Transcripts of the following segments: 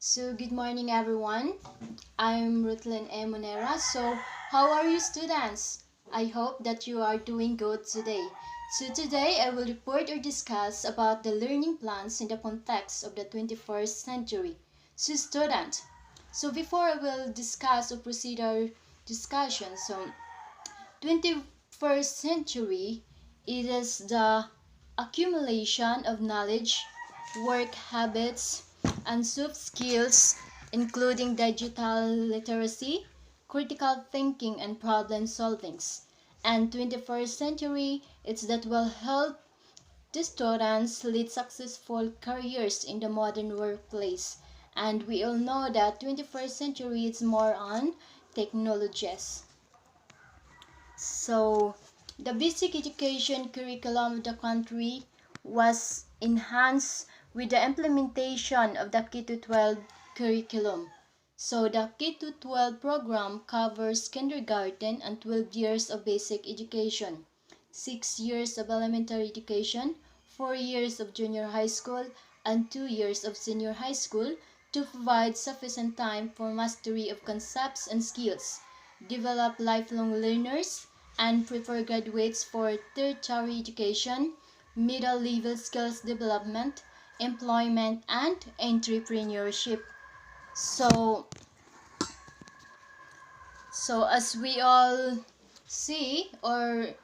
So, good morning, everyone. I'm Ruthlyn M. Monera. So, how are you, students? I hope that you are doing good today. So, today I will report or discuss about the learning plans in the context of the 21st century. So, student, before I will discuss or proceed our discussion, 21st century, it is the accumulation of knowledge, work habits, and soft skills, including digital literacy, critical thinking, and problem solving. And 21st century, it's that will help the students lead successful careers in the modern workplace. And we all know that 21st century is more on technologies. So, the basic education curriculum of the country was enhanced with the implementation of the K-12 curriculum. So, the K-12 program covers kindergarten and 12 years of basic education, 6 years of elementary education, 4 years of junior high school, and 2 years of senior high school to provide sufficient time for mastery of concepts and skills, develop lifelong learners, and prepare graduates for tertiary education, middle-level skills development, employment, and entrepreneurship. So, as we all see, or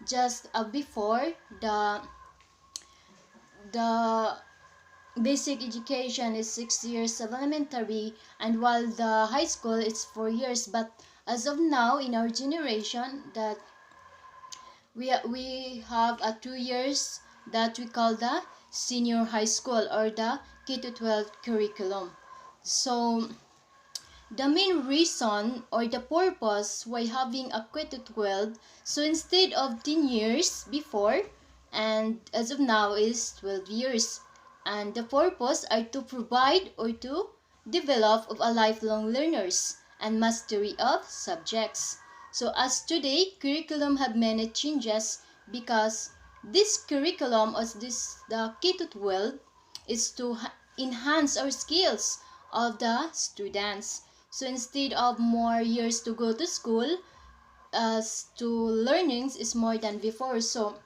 just before, the basic education is 6 years of elementary, and while the high school is 4 years. But as of now, in our generation, that we have a 2 years that we call the senior high school or the K-12 curriculum. So, the main reason or the purpose why having a K-12, so instead of 10 years before, and as of now is 12 years. And the purpose are to provide or to develop of a lifelong learners and mastery of subjects. So as today, curriculum have many changes because this curriculum or the K-12 is to enhance our skills of the students. So instead of more years to go to school, as to learnings is more than before. So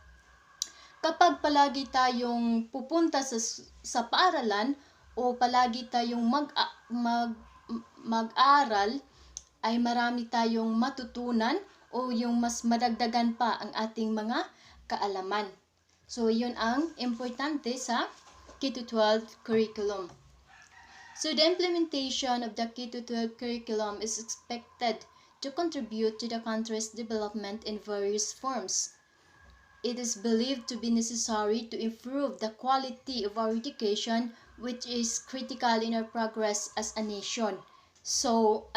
kapag palagi tayong pupunta sa paaralan o palagi tayong mag-aral, ay marami tayong matutunan o yung mas madagdagan pa ang ating mga kaalaman. So, yun ang importante sa K-12 curriculum. So, the implementation of the K-12 curriculum is expected to contribute to the country's development in various forms. It is believed to be necessary to improve the quality of our education, which is critical in our progress as a nation. So,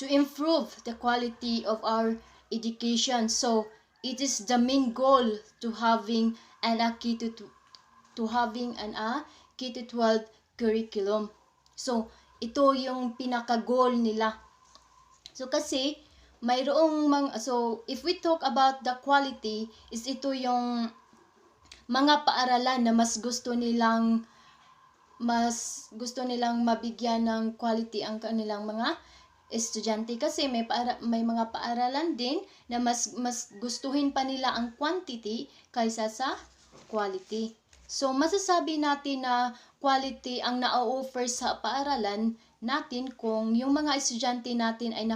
to improve the quality of our education, so it is the main goal to having an K-12 curriculum. So, ito yung pinaka-goal nila. So, kasi if we talk about the quality, is ito yung mga paaralan na mas gusto nilang mabigyan ng quality ang kanilang mga estudyante, kasi may mga paaralan din na mas gustuhin pa nila ang quantity kaysa sa quality. So masasabi natin na quality ang na-offer sa paaralan natin kung yung mga estudyante natin ay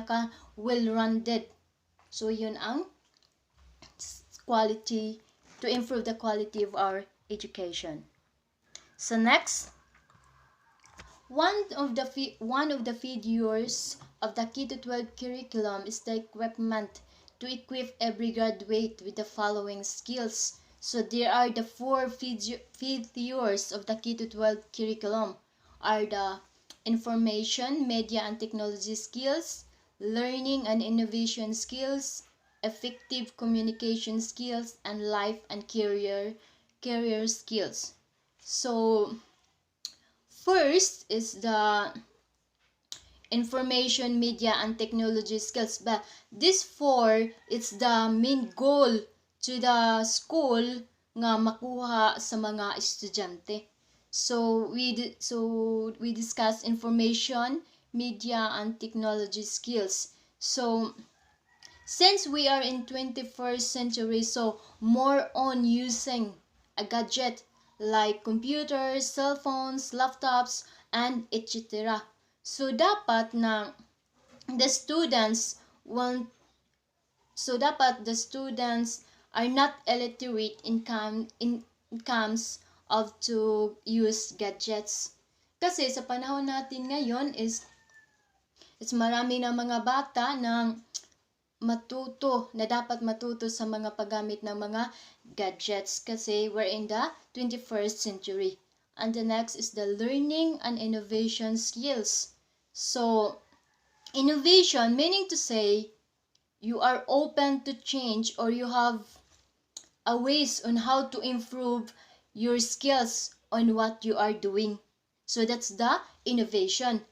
well-rounded. So yun ang quality, to improve the quality of our education. So next, one of the features of the K-12 curriculum is the equipment to equip every graduate with the following skills. So there are the 4 features of the K-12 curriculum are the information, media and technology skills, learning and innovation skills, effective communication skills, and life and career skills. So first is the information, media, and technology skills. But this 4, it's the main goal to the school nga makuha sa mga estudyante. So we discuss information, media, and technology skills. So since we are in 21st century, so more on using a gadget like computers, cell phones, laptops, and etc. So dapat na the students want dapat the students are not illiterate in comes of to use gadgets. Kasi sa panahon natin ngayon is marami na mga bata na dapat matuto sa mga paggamit ng mga gadgets kasi we're in the 21st century. And the next is the learning and innovation skills. So innovation meaning to say you are open to change, or you have a ways on how to improve your skills on what you are doing. So that's the innovation.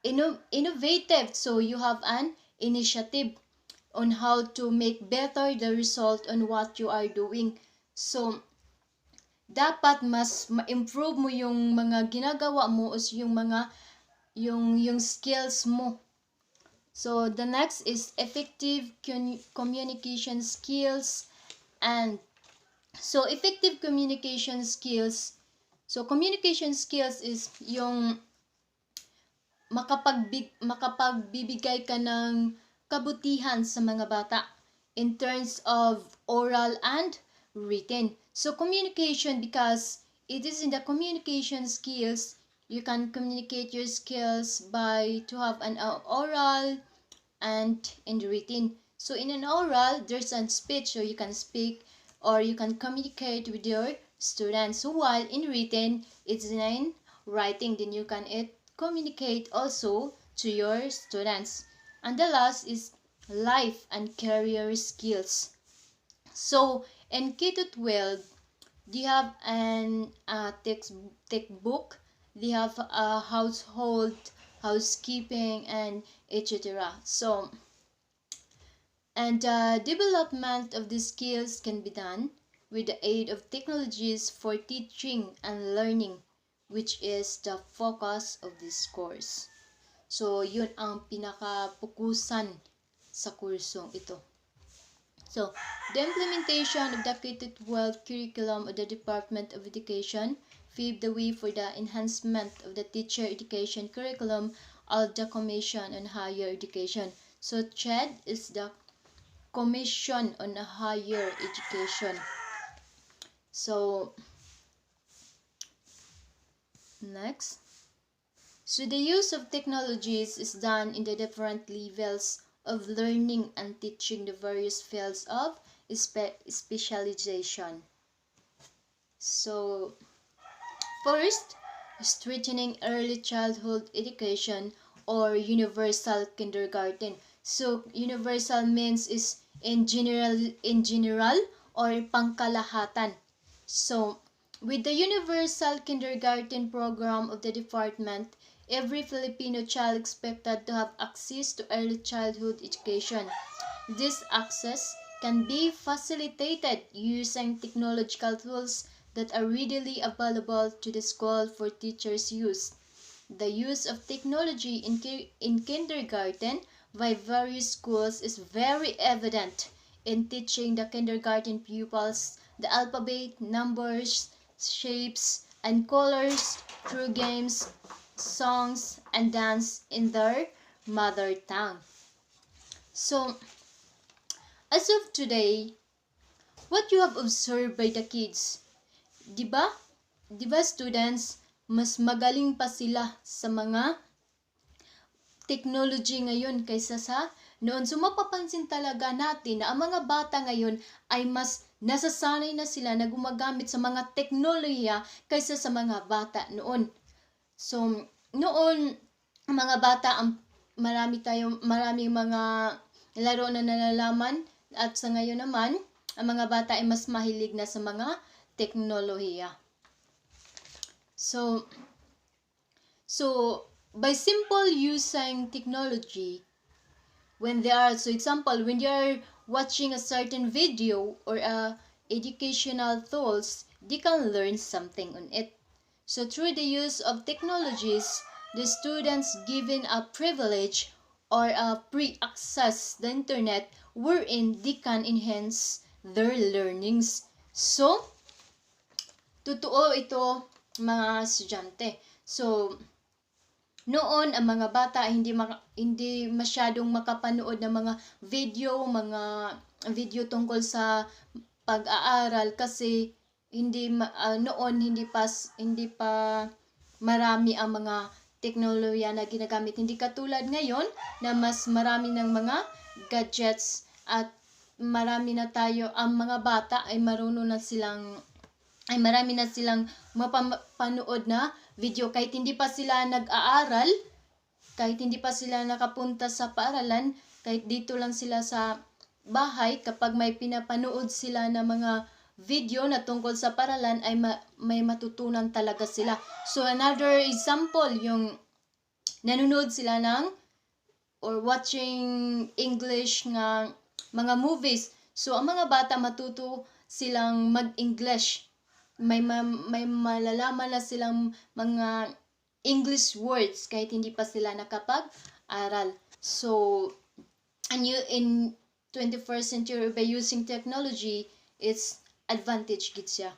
Innovative, so you have an initiative on how to make better the result on what you are doing. So dapat mas ma-improve mo yung mga ginagawa mo o yung skills mo. So the next is effective communication skills. And so effective communication skills. So communication skills is yung makapagbibigay ka ng kabutihan sa mga bata in terms of oral and written. So communication, because it is in the communication skills you can communicate your skills by to have an oral and in written. So in an oral, there's a speech, so you can speak or you can communicate with your students. So while in written, it's in writing, then you can communicate also to your students. And the last is life and career skills. So in K-12, they have an textbook, they have a housekeeping, and etc. So and development of these skills can be done with the aid of technologies for teaching and learning, which is the focus of this course. So yun ang pinaka-pukusan sa kursong ito. So the implementation of the K-12 curriculum of the Department of Education paved the way for the enhancement of the teacher education curriculum of the Commission on Higher Education. So CHED is the Commission on Higher Education. So next, so the use of technologies is done in the different levels of learning and teaching the various fields of specialization. So first, strengthening early childhood education or universal kindergarten. So universal means is in general or pangkalahatan. So with the universal kindergarten program of the department, every Filipino child expected to have access to early childhood education. This access can be facilitated using technological tools that are readily available to the school for teachers' use. The use of technology in kindergarten by various schools is very evident in teaching the kindergarten pupils the alphabet, numbers, shapes, and colors through games, songs, and dance in their mother tongue. So, as of today, what you have observed by the kids, diba? Diba students, mas magaling pa sila sa mga technology ngayon kaysa sa noon. So mapapansin talaga natin na ang mga bata ngayon ay mas nasasanay na sila na gumagamit sa mga teknolohiya kaysa sa mga bata noon. So noon, mga bata, maraming mga laro na nalalaman, at sa ngayon naman, ang mga bata ay mas mahilig na sa mga teknolohiya. So by simple using technology, when they are, so example, when you are watching a certain video or educational tools, they can learn something on it. So through the use of technologies, the students given a privilege or a pre-access the internet wherein they can enhance their learnings. So, totoo ito mga estudyante. So, noon ang mga bata hindi masyadong makapanood ng mga video tungkol sa pag-aaral kasi noon hindi pa marami ang mga teknolohiya na ginagamit, hindi katulad ngayon na mas marami ng mga gadgets at marami na tayo, ang mga bata ay marami na silang mapapanood na video kahit hindi pa sila nag-aaral, kahit hindi pa sila nakapunta sa paaralan, kahit dito lang sila sa bahay, kapag may pinapanood sila na mga video na tungkol sa paaralan ay may matutunan talaga sila. So another example, yung nanonood sila ng or watching English nga mga movies. So ang mga bata matuto silang mag-English. May malalaman na silang mga English words kahit hindi pa sila nakapag-aral. So, in 21st century by using technology, it's advantage gid siya.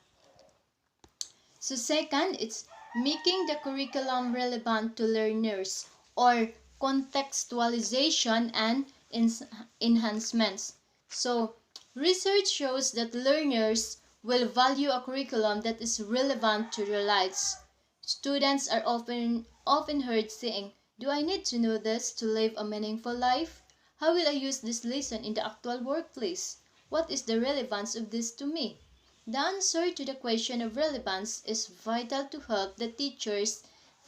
So second, it's making the curriculum relevant to learners or contextualization and enhancements. So, research shows that learners will value a curriculum that is relevant to their lives. Students are often heard saying, "Do I need to know this to live a meaningful life? How will I use this lesson in the actual workplace? What is the relevance of this to me?" The answer to the question of relevance is vital to help the teachers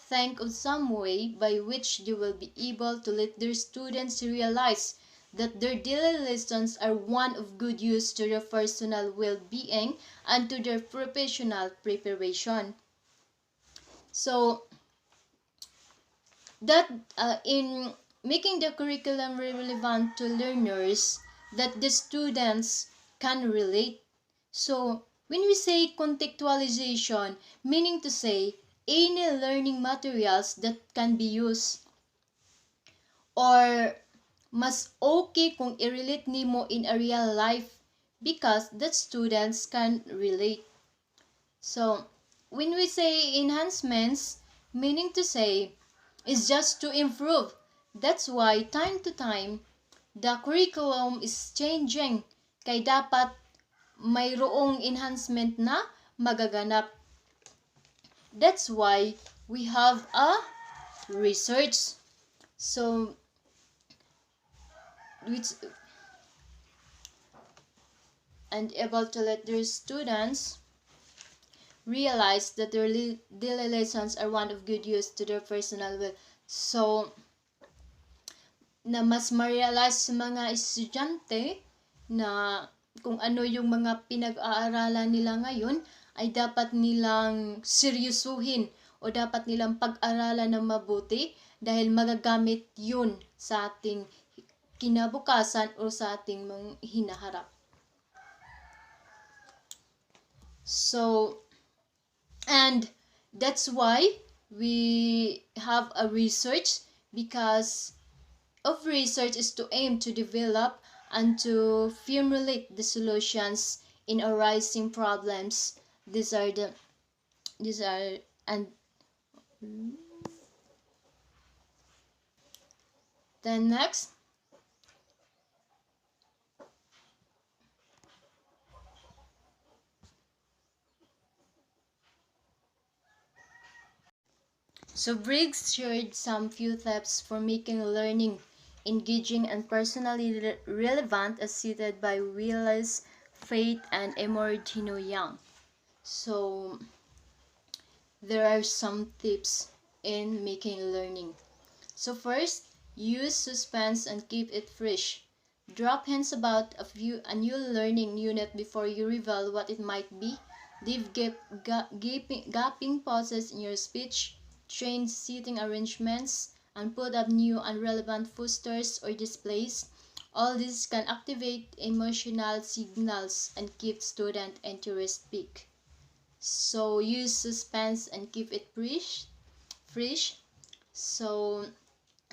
think of some way by which they will be able to let their students realize that their daily lessons are one of good use to their personal well-being and to their professional preparation. So, that in making the curriculum relevant to learners that the students can relate. So, when we say contextualization, meaning to say any learning materials that can be used or mas okay kung i-relate nimo in a real life because that students can relate. So, when we say enhancements, meaning to say is just to improve. That's why time to time the curriculum is changing kay dapat mayroong enhancement na magaganap. That's why we have a research. So, and able to let their students realize that their daily lessons are one of good use to their personal will. So, na mas ma-realize sa mga estudyante na kung ano yung mga pinag-aaralan nila ngayon ay dapat nilang seryosuhin o dapat nilang pag-aralan ng mabuti dahil magagamit yun sa ating kinabukasan o sa ating mga hinaharap. So, and that's why we have a research, because of research is to aim to develop and to formulate the solutions in arising problems. These are and then next, so Briggs shared some few tips for making learning engaging and personally relevant as cited by Willis, Faith, and Emordino Young. So, there are some tips in making learning. So first, use suspense and keep it fresh. Drop hints about a new learning unit before you reveal what it might be. Leave gapping pauses in your speech. Change seating arrangements and put up new and relevant posters or displays. All this can activate emotional signals and keep student interest peak. So use suspense and keep it fresh. So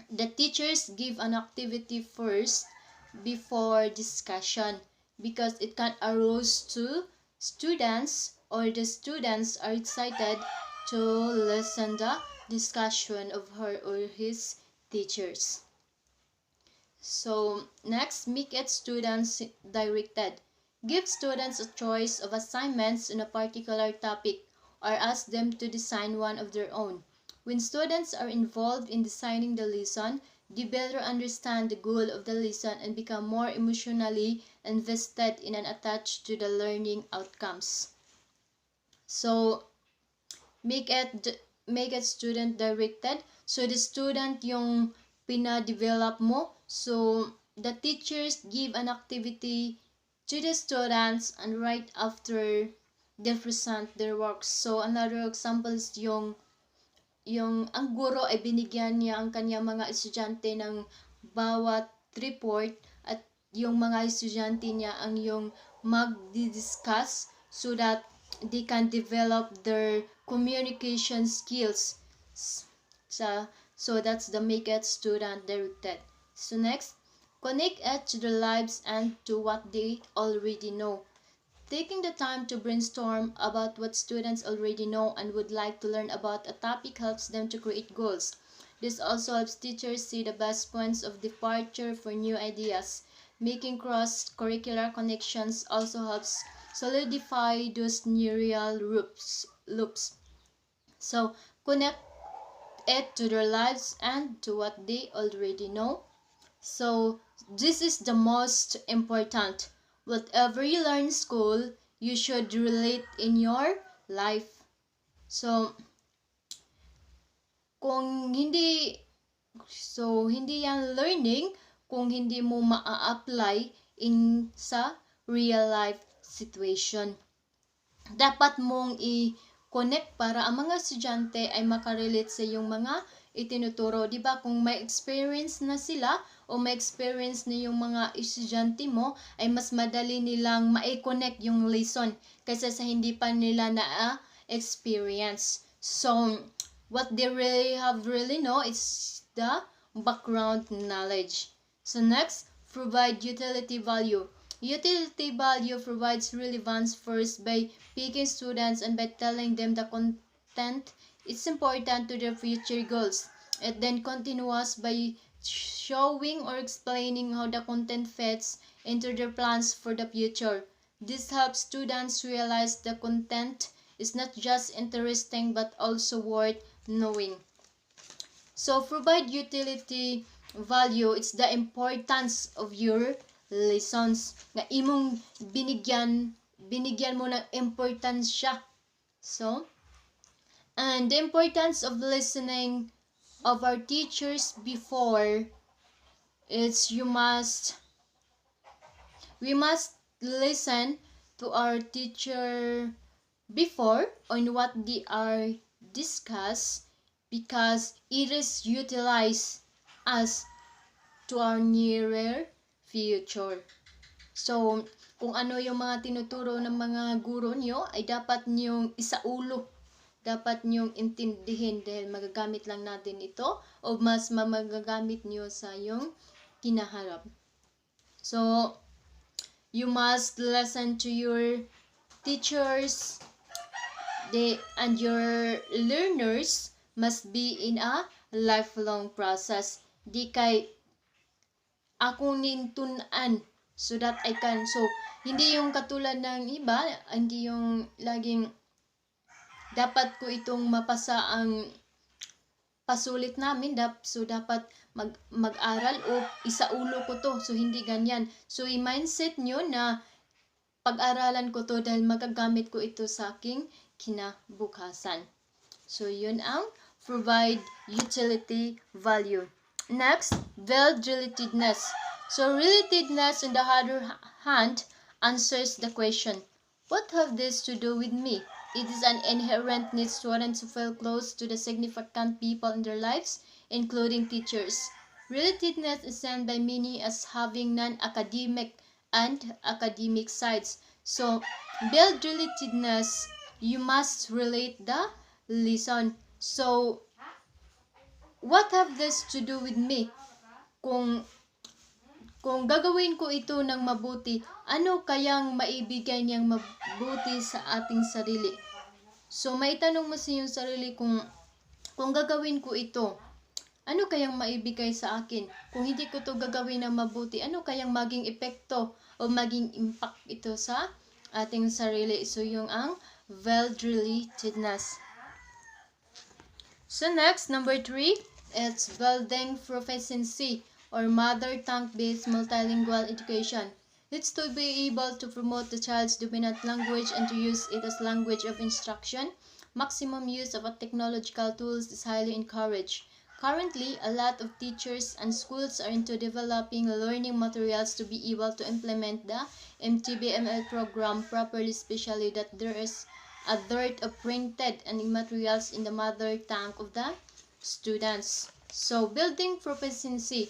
the teachers give an activity first before discussion because it can arouse to students, or the students are excited to listen the discussion of her or his teachers. So next, make it students directed. Give students a choice of assignments on a particular topic or ask them to design one of their own. When students are involved in designing the lesson, they better understand the goal of the lesson and become more emotionally invested in and attached to the learning outcomes. So make it student directed. So the student yung pina-develop mo. So the teachers give an activity to the students and right after they present their works. So another example is yung ang guro ay binigyan niya ang kanyang mga estudyante ng bawat report at yung mga estudyante niya ang yung magdi-discuss so that they can develop their communication skills. So that's the make it student directed. So next, connect it to their lives and to what they already know. Taking the time to brainstorm about what students already know and would like to learn about a topic helps them to create goals. This also helps teachers see the best points of departure for new ideas. Making cross-curricular connections also helps solidify those neural loops. So connect it to their lives and to what they already know. So this is the most important. Whatever you learn in school, you should relate in your life. So hindi yan learning kung hindi mo ma-apply in sa real life situation. Dapat mong i-connect para ang mga estudyante ay makarelate sa yung mga itinuturo. Diba? Kung may experience na sila o may experience na yung mga estudyante mo, ay mas madali nilang ma-connect yung lesson kaysa sa hindi pa nila na-experience. So, what they really know is the background knowledge. So next, provide utility value. Utility value provides relevance first by picking students and by telling them the content is important to their future goals. It then continues by showing or explaining how the content fits into their plans for the future. This helps students realize the content is not just interesting but also worth knowing. So provide utility value. It's the importance of your lessons nga imong binigyan mo ng importansya. So, and the importance of listening of our teachers before is we must listen to our teacher before on what they are discussed because it is utilized as to our nearer future. So, kung ano yung mga tinuturo ng mga guro nyo ay dapat nyong isaulo. Dapat nyong intindihin dahil magagamit lang natin ito o mas magagamit nyo sa yung kinaharap. So, you must listen to your teachers and your learners must be in a lifelong process. Di kay ako nintunan so that I can. So, hindi yung katulad ng iba, hindi yung laging dapat ko itong mapasa ang pasulit namin. So, dapat mag-aral o isaulo ko to. So, hindi ganyan. So, i-mindset nyo na pag-aralan ko to dahil magagamit ko ito sa aking kinabukasan. So, yun ang provide utility value. Next, build relatedness. So, relatedness on the other hand answers the question, what have this to do with me? It is an inherent need students to feel close to the significant people in their lives, including teachers. Relatedness is seen by many as having non-academic and academic sides. So, build relatedness you must relate the lesson. So, what have this to do with me? Kung gagawin ko ito ng mabuti, ano kayang maibigay niyang mabuti sa ating sarili? So, maitanong mo sa iyong sarili kung gagawin ko ito, ano kayang maibigay sa akin? Kung hindi ko to gagawin ng mabuti, ano kayang maging epekto o maging impact ito sa ating sarili? So, yung ang well-relatedness. So, next, number 3, it's building proficiency or mother tongue-based multilingual education. It's to be able to promote the child's dominant language and to use it as language of instruction. Maximum use of technological tools is highly encouraged. Currently, a lot of teachers and schools are into developing learning materials to be able to implement the MTBML program properly, especially that there is a dearth of printed and materials in the mother tongue of the students. So, building proficiency.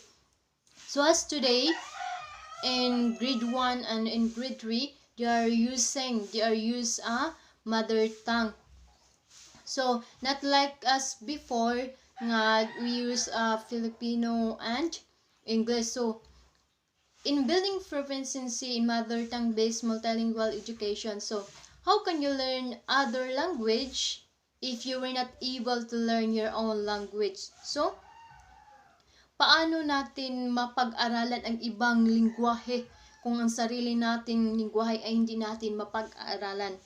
So, as today, in grade 1 and in grade 3, they are use a mother tongue. So, not like us before, nga we use Filipino and English. So, in building proficiency in mother tongue based multilingual education, so how can you learn other language if you were not able to learn your own language? So, paano natin mapag-aralan ang ibang lingwahe kung ang sarili nating lingwahe ay hindi natin mapag-aralan?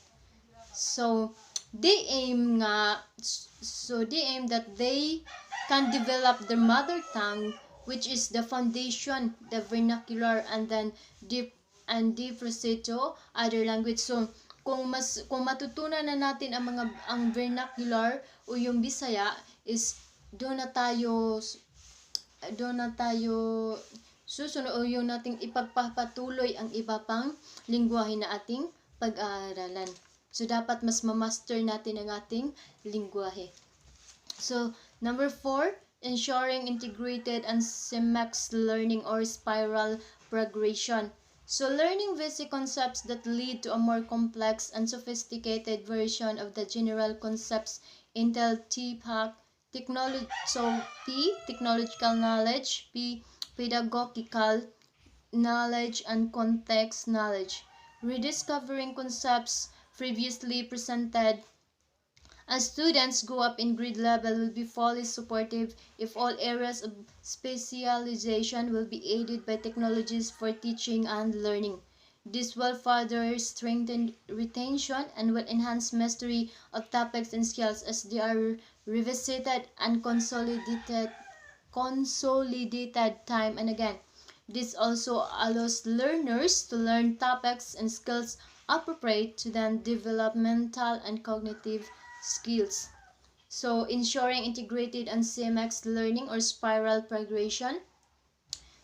So, they aim that they can develop their mother tongue, which is the foundation, the vernacular, and then differentiate to other language. So, kung matutunan na natin ang vernacular o yung Bisaya, is doon na tayo susunod o yung nating ipagpapatuloy ang iba pang lingwahe na ating pag-aaralan. So, dapat mas ma-master natin ang ating lingwahe. So, number 4, ensuring integrated and CMEX learning or spiral progression. So, learning basic concepts that lead to a more complex and sophisticated version of the general concepts entail TPAC, P, technological knowledge, P, pedagogical knowledge, and context knowledge. Rediscovering concepts previously presented as students go up in grade level will be fully supportive if all areas of specialization will be aided by technologies for teaching and learning. This will further strengthen retention and will enhance mastery of topics and skills as they are revisited and consolidated time and again. This also allows learners to learn topics and skills appropriate to their developmental and cognitive skills. So, ensuring integrated and CMX learning or spiral progression.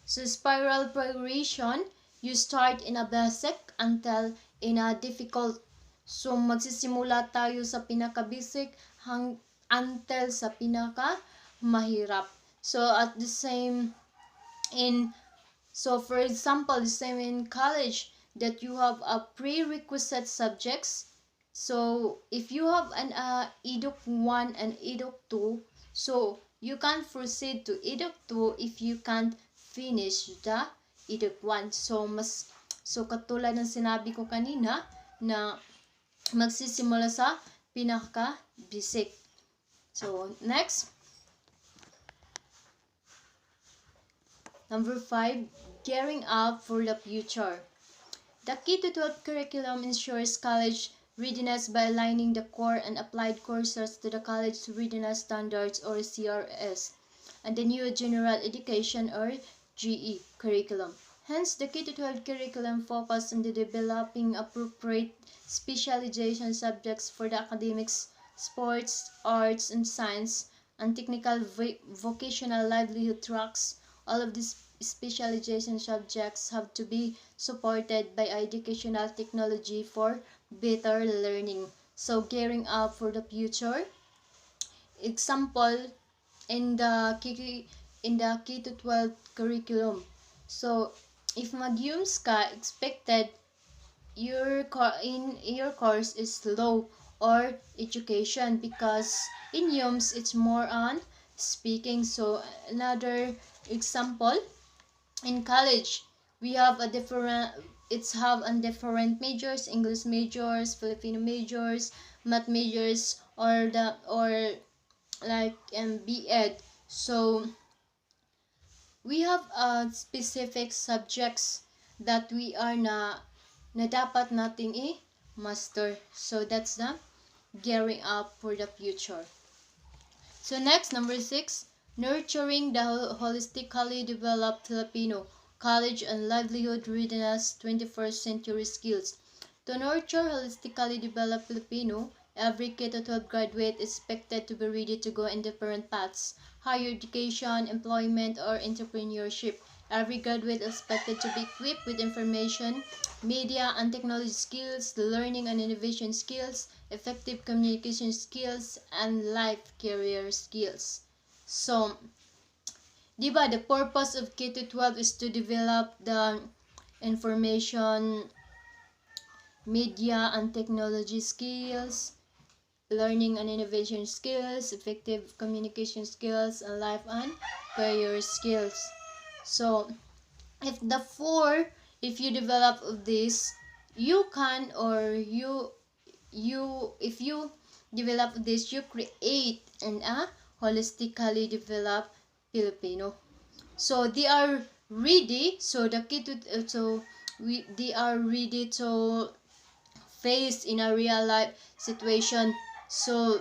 So, spiral progression, you start in a basic until in a difficult. So, magsisimula tayo sa pinaka-basic until sa pinaka-mahirap. So, at the same So, for example, the same in college, that you have a prerequisite subjects. So, if you have an EDUC 1 and EDUC 2, so you can't proceed to EDUC 2 if you can't finish the EDUC 1. So, katulad ng sinabi ko kanina na magsisimula sa pinaka-basic. So, next. Number 5, gearing up for the future. The K-12 curriculum ensures college readiness by aligning the core and applied courses to the College Readiness Standards or CRS and the new General Education or GE curriculum. Hence, the K-12 curriculum focuses on the developing appropriate specialization subjects for the academics, sports, arts, and science, and technical vocational livelihood tracks. All of these specialization subjects have to be supported by educational technology for better learning. So, gearing up for the future. Example, in the K-12 curriculum. So, if mag-UMS ka, expected your course is low or education, because in UMS it's more on speaking. So another example, in college we have a different, it's have on different majors: English majors, Filipino majors, math majors, or the or like B.Ed. So we have specific subjects that we are na dapat nating i-master. So that's the gearing up for the future. So next, number 6, nurturing the holistically developed Filipino college and livelihood readiness 21st century skills. To nurture holistically developed Filipino, every K-12 graduate is expected to be ready to go in different paths: higher education, employment, or entrepreneurship. Every graduate is expected to be equipped with information, media, and technology skills, learning and innovation skills, effective communication skills, and life career skills. So, di ba, the purpose of K-12 is to develop the information, media, and technology skills, learning and innovation skills, effective communication skills, and life and career skills. So, if the four, if you develop this, you can, or if you develop this, you create a holistically developed Filipino. So they are ready. So the kid, they are ready to face in a real life situation. So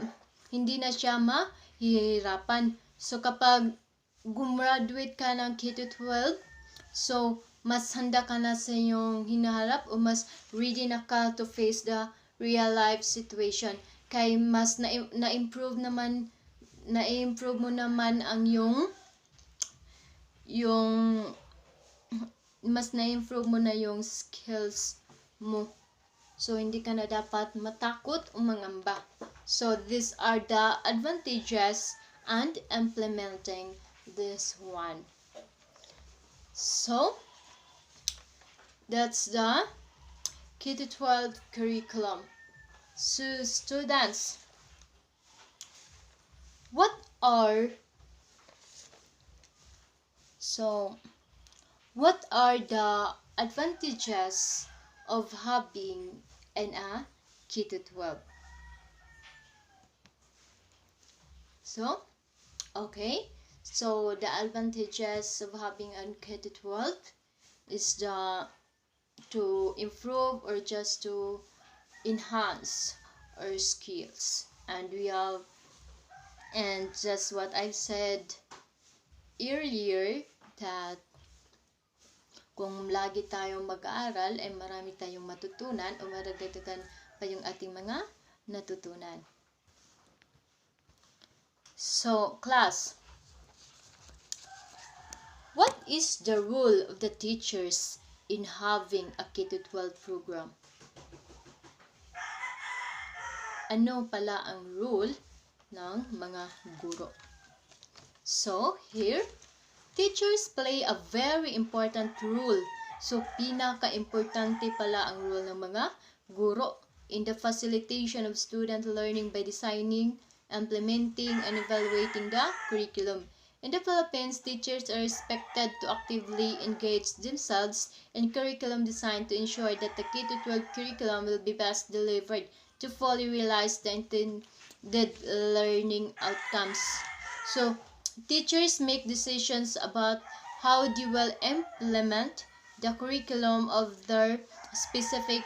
hindi na siya mahihirapan. So kapag gumraduate ka ng K-12, so mas handa ka na sa iyong hinaharap, o mas ready na ka to face the real life situation. Kay mas na-improve mo naman ang yung mas na-improve mo na yung skills mo. So hindi ka na dapat matakot o mangamba. So these are the advantages and implementing this one. So that's the K-12 curriculum. So students, what are the advantages of having a K-12? So, okay. So the advantages of having a K-12 is to improve or just to enhance our skills. And just what I said earlier, that kung lagi tayong mag-aaral ay marami tayong matutunan, o maragdagan pa yung ating mga natutunan. So, class, what is the role of the teachers in having a K-12 program? Ano pala ang role ng mga guro? So, here, teachers play a very important role. So, pinaka-importante pala ang role ng mga guro in the facilitation of student learning by designing, implementing, and evaluating the curriculum. In the Philippines, teachers are expected to actively engage themselves in curriculum design to ensure that the K-12 curriculum will be best delivered to fully realize the intended learning outcomes. So, teachers make decisions about how they will implement the curriculum of their specific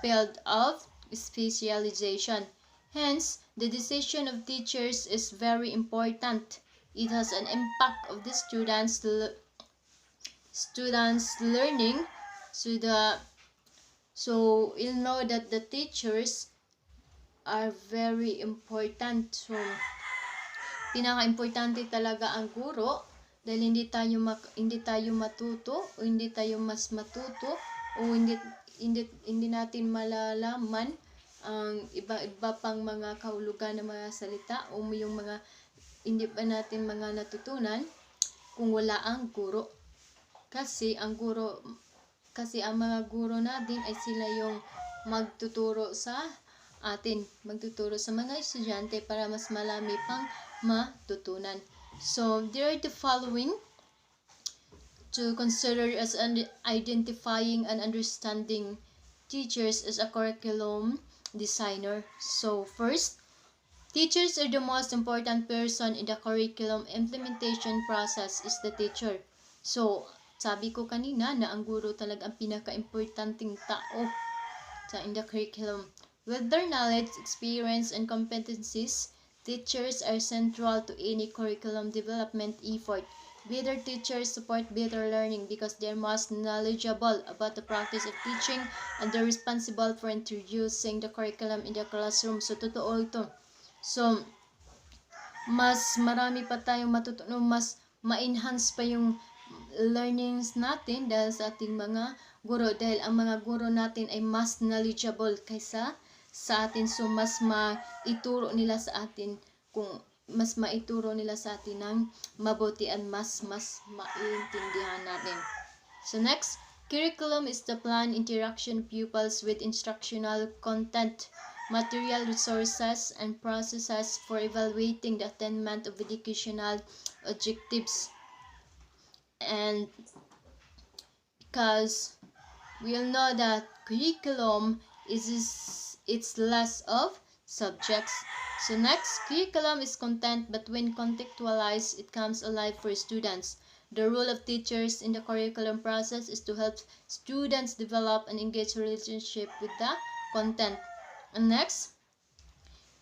field of specialization. Hence, the decision of teachers is very important. It has an impact of the students' learning. So you'll know that the teachers are very important. So pinaka-importante talaga ang guro, dahil hindi tayo matuto, o hindi tayo mas matuto, o hindi natin malalaman ang iba pang mga kahulugan ng mga salita, o yung mga hindi pa natin mga natutunan kung wala ang guro. Kasi ang mga guro natin ay sila yung magtuturo sa atin, magtuturo sa mga estudyante para mas malami pang matutunan. So, there are the following to consider as identifying and understanding teachers as a curriculum designer. So, first, teachers are the most important person in the curriculum implementation process is the teacher. So, sabi ko kanina na ang guro talaga ang pinaka-importanting tao in the curriculum. With their knowledge, experience, and competencies, teachers are central to any curriculum development effort. Better teachers support better learning because they are most knowledgeable about the practice of teaching and they're responsible for introducing the curriculum in the classroom. So, totoo ito. So, mas marami pa tayong matutunan, mas ma-enhance pa yung learnings natin dahil sa ating mga guro. Dahil ang mga guro natin ay mas knowledgeable kaysa sa atin. So, mas maituro nila sa atin ng mabuti at mas maiintindihan natin. So, next, curriculum is the planned interaction of pupils with instructional content, material resources, and processes for evaluating the attainment of educational objectives. And because we all know that curriculum it's less of subjects. So next, curriculum is content, but when contextualized, it comes alive for students. The role of teachers in the curriculum process is to help students develop and engage relationship with the content. And next,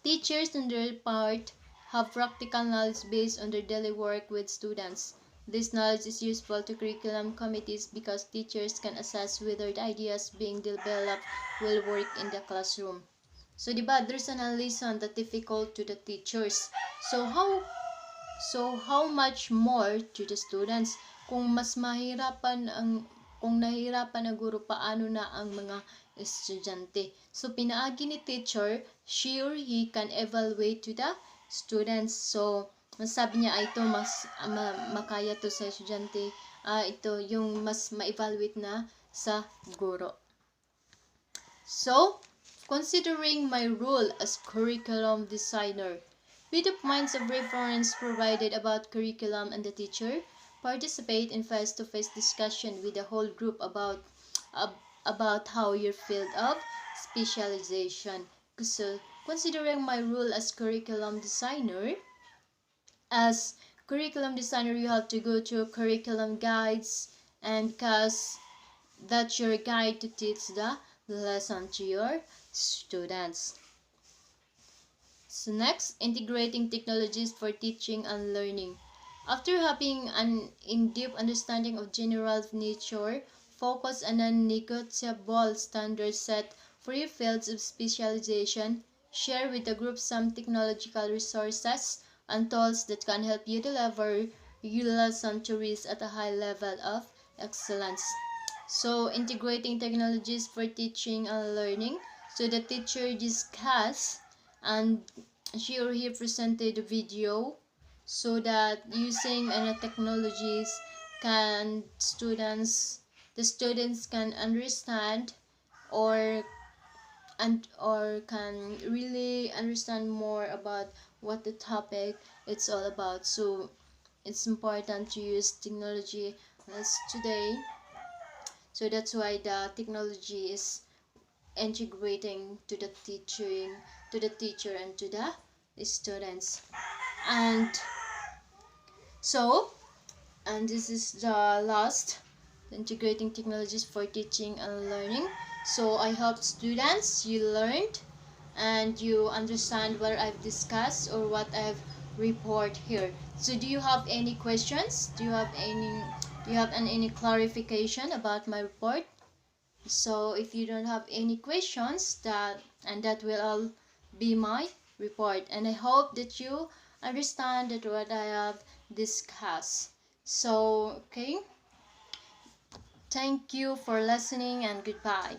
teachers on their part have practical knowledge based on their daily work with students. This knowledge is useful to curriculum committees because teachers can assess whether the ideas being developed will work in the classroom. So, diba, there's an lesson that difficult to the teachers. So how much more to the students? Kung nahirapan na guro, paano na ang mga estudyante? So, pinaagi ni teacher, she or he can evaluate to the students. So, sabi niya, ito mas makaya to sa estudyante. Ito yung mas ma-evaluate na sa guro. So, considering my role as curriculum designer, with the points of reference provided about curriculum and the teacher, participate in face-to-face discussion with the whole group about how your field of specialization. So, considering my role as curriculum designer, you have to go to curriculum guides, and because that's your guide to teach the lesson to your students. So next, integrating technologies for teaching and learning. After having an in-depth understanding of general nature, focus on non-negotiable standards set for your fields of specialization, share with the group some technological resources and tools that can help you deliver your lesson to reach at a high level of excellence. So, integrating technologies for teaching and learning. So, the teacher discussed and she or he presented a video so that using any technologies the students can understand or can really understand more about what the topic it's all about. So it's important to use technology as today. So that's why the technology is integrating to the teacher and to the students. And this is the last, integrating technologies for teaching and learning. So I hope students you learned and you understand what I've discussed or what I've report here. So do you have any questions? Do you have any clarification about my report? So if you don't have any questions, that will all be my report, and I hope that you understand that what I have discussed. So okay, thank you for listening and goodbye.